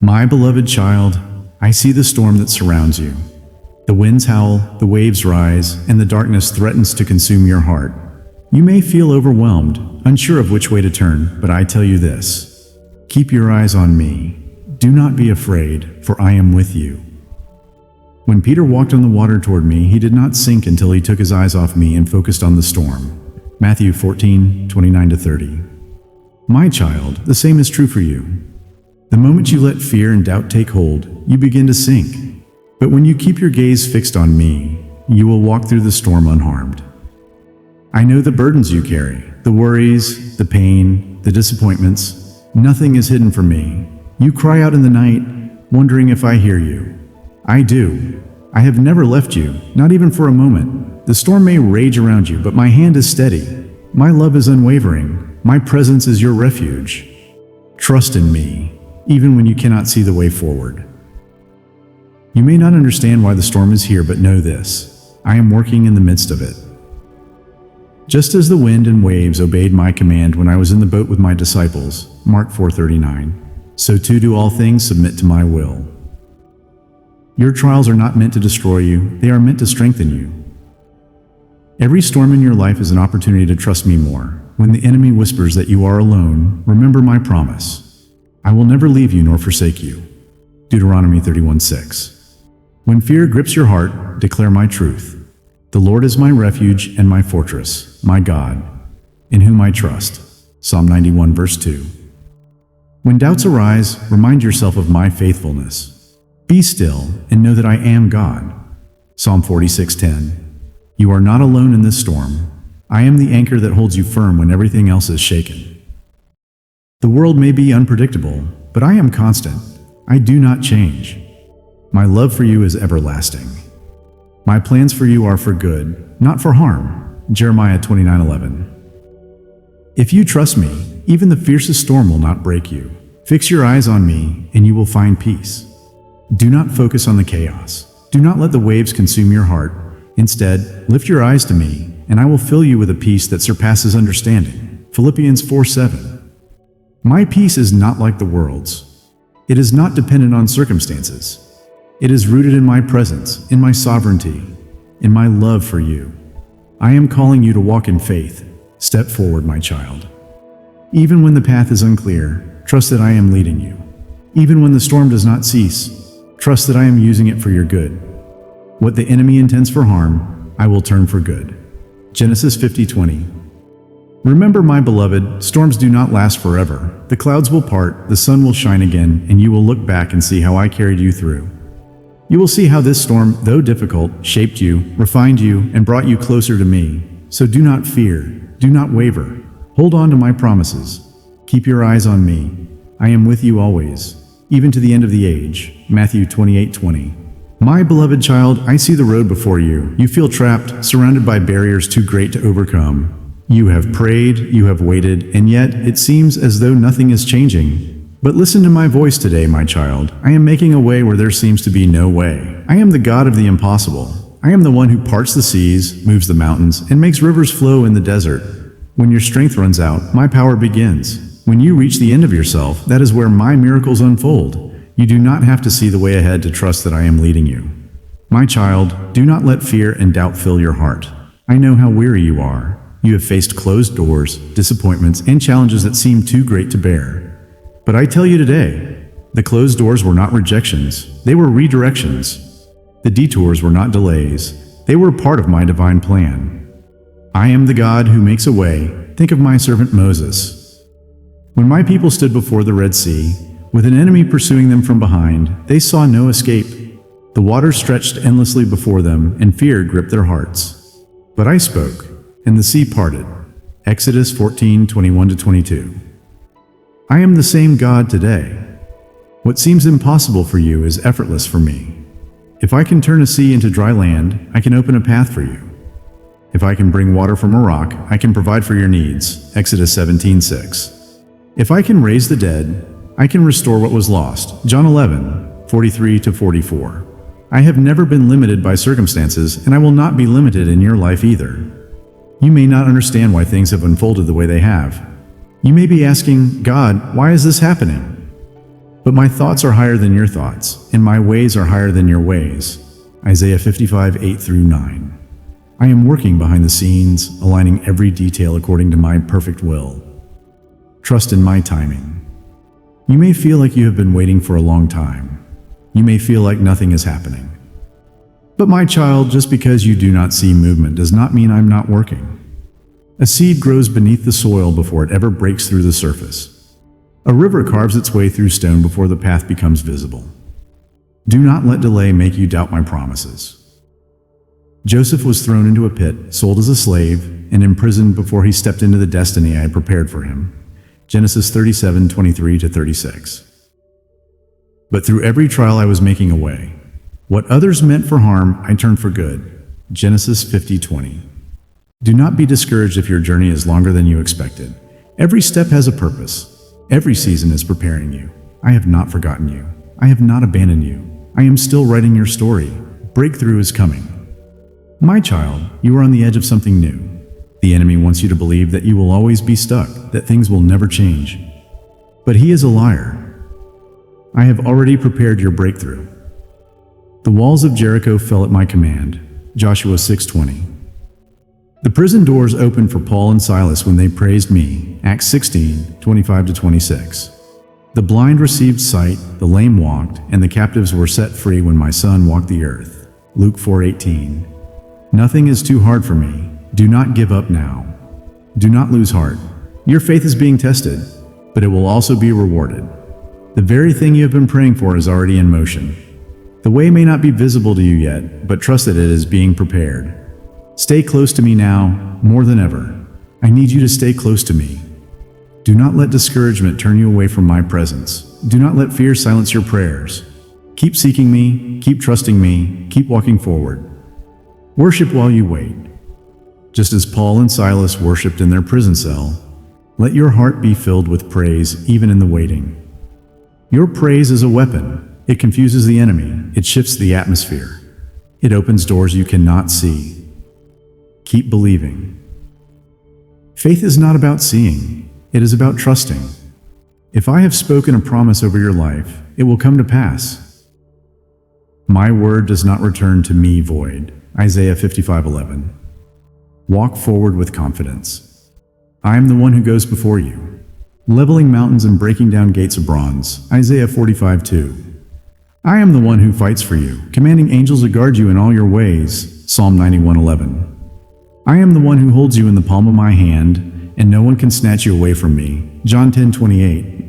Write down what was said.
My beloved child, I see the storm that surrounds you. The winds howl, the waves rise, and the darkness threatens to consume your heart. You may feel overwhelmed, unsure of which way to turn, but I tell you this: keep your eyes on me. Do not be afraid, for I am with you. When Peter walked on the water toward me, he did not sink until he took his eyes off me and focused on the storm. Matthew 14:29-30. My child, the same is true for you. The moment you let fear and doubt take hold, you begin to sink. But when you keep your gaze fixed on me, you will walk through the storm unharmed. I know the burdens you carry, the worries, the pain, the disappointments. Nothing is hidden from me. You cry out in the night, wondering if I hear you. I do. I have never left you, not even for a moment. The storm may rage around you, but my hand is steady. My love is unwavering. My presence is your refuge. Trust in me, even when you cannot see the way forward. You may not understand why the storm is here, but know this: I am working in the midst of it. Just as the wind and waves obeyed my command when I was in the boat with my disciples, Mark 4:39, so too do all things submit to my will. Your trials are not meant to destroy you, they are meant to strengthen you. Every storm in your life is an opportunity to trust me more. When the enemy whispers that you are alone, remember my promise: I will never leave you nor forsake you. Deuteronomy 31:6. When fear grips your heart, declare my truth. The Lord is my refuge and my fortress, my God, in whom I trust. Psalm 91 verse 2. When doubts arise, remind yourself of my faithfulness. Be still and know that I am God. Psalm 46:10. You are not alone in this storm. I am the anchor that holds you firm when everything else is shaken. The world may be unpredictable, but I am constant. I do not change. My love for you is everlasting. My plans for you are for good, not for harm. Jeremiah 29:11. If you trust me, even the fiercest storm will not break you. Fix your eyes on me, and you will find peace. Do not focus on the chaos. Do not let the waves consume your heart. Instead, lift your eyes to me, and I will fill you with a peace that surpasses understanding. Philippians 4:7. My peace is not like the world's. It is not dependent on circumstances. It is rooted in my presence, in my sovereignty, in my love for you. I am calling you to walk in faith. Step forward, my child. Even when the path is unclear, trust that I am leading you. Even when the storm does not cease, trust that I am using it for your good. What the enemy intends for harm, I will turn for good. Genesis 50:20. Remember, my beloved, storms do not last forever. The clouds will part, the sun will shine again, and you will look back and see how I carried you through. You will see how this storm, though difficult, shaped you, refined you, and brought you closer to me. So do not fear, do not waver. Hold on to my promises. Keep your eyes on me. I am with you always, even to the end of the age. Matthew 28:20. My beloved child, I see the road before you. You feel trapped, surrounded by barriers too great to overcome. You have prayed, you have waited, and yet it seems as though nothing is changing. But listen to my voice today, my child. I am making a way where there seems to be no way. I am the God of the impossible. I am the one who parts the seas, moves the mountains, and makes rivers flow in the desert. When your strength runs out, my power begins. When you reach the end of yourself, that is where my miracles unfold. You do not have to see the way ahead to trust that I am leading you. My child, do not let fear and doubt fill your heart. I know how weary you are. You have faced closed doors, disappointments, and challenges that seem too great to bear. But I tell you today, the closed doors were not rejections, they were redirections. The detours were not delays, they were part of my divine plan. I am the God who makes a way. Think of my servant Moses. When my people stood before the Red Sea, with an enemy pursuing them from behind, they saw no escape. The waters stretched endlessly before them, and fear gripped their hearts. But I spoke, and the sea parted. Exodus 14:21-22. I am the same God today. What seems impossible for you is effortless for me. If I can turn a sea into dry land, I can open a path for you. If I can bring water from a rock, I can provide for your needs. Exodus 17:6. If I can raise the dead, I can restore what was lost. John 11:43-44. I have never been limited by circumstances, and I will not be limited in your life either. You may not understand why things have unfolded the way they have. You may be asking, God, why is this happening? But my thoughts are higher than your thoughts, and my ways are higher than your ways. Isaiah 55, 8 through 9. I am working behind the scenes, aligning every detail according to my perfect will. Trust in my timing. You may feel like you have been waiting for a long time. You may feel like nothing is happening. But my child, just because you do not see movement does not mean I'm not working. A seed grows beneath the soil before it ever breaks through the surface. A river carves its way through stone before the path becomes visible. Do not let delay make you doubt my promises. Joseph was thrown into a pit, sold as a slave, and imprisoned before he stepped into the destiny I had prepared for him. Genesis 37, 23 to 36. But through every trial I was making a way. What others meant for harm, I turned for good. Genesis 50, 20. Do not be discouraged if your journey is longer than you expected. Every step has a purpose. Every season is preparing you. I have not forgotten you. I have not abandoned you. I am still writing your story. Breakthrough is coming. My child, you are on the edge of something new. The enemy wants you to believe that you will always be stuck, that things will never change. But he is a liar. I have already prepared your breakthrough. The walls of Jericho fell at my command. Joshua 6:20. The prison doors opened for Paul and Silas when they praised me. Acts 16, 25 to 26. The blind received sight, the lame walked, and the captives were set free when my son walked the earth. Luke 4:18. Nothing is too hard for me. Do not give up now. Do not lose heart. Your faith is being tested, but it will also be rewarded. The very thing you have been praying for is already in motion. The way may not be visible to you yet, but trust that it is being prepared. Stay close to me now, more than ever. I need you to stay close to me. Do not let discouragement turn you away from my presence. Do not let fear silence your prayers. Keep seeking me, keep trusting me, keep walking forward. Worship while you wait. Just as Paul and Silas worshiped in their prison cell, let your heart be filled with praise even in the waiting. Your praise is a weapon. It confuses the enemy. It shifts the atmosphere. It opens doors you cannot see. Keep believing. Faith is not about seeing. It is about trusting. If I have spoken a promise over your life, it will come to pass. My word does not return to me void. Isaiah 55:11. Walk forward with confidence. I am the one who goes before you, leveling mountains and breaking down gates of bronze. Isaiah 45:2. I am the one who fights for you, commanding angels to guard you in all your ways. Psalm 91:11. I am the one who holds you in the palm of my hand, and no one can snatch you away from me. John 10:28.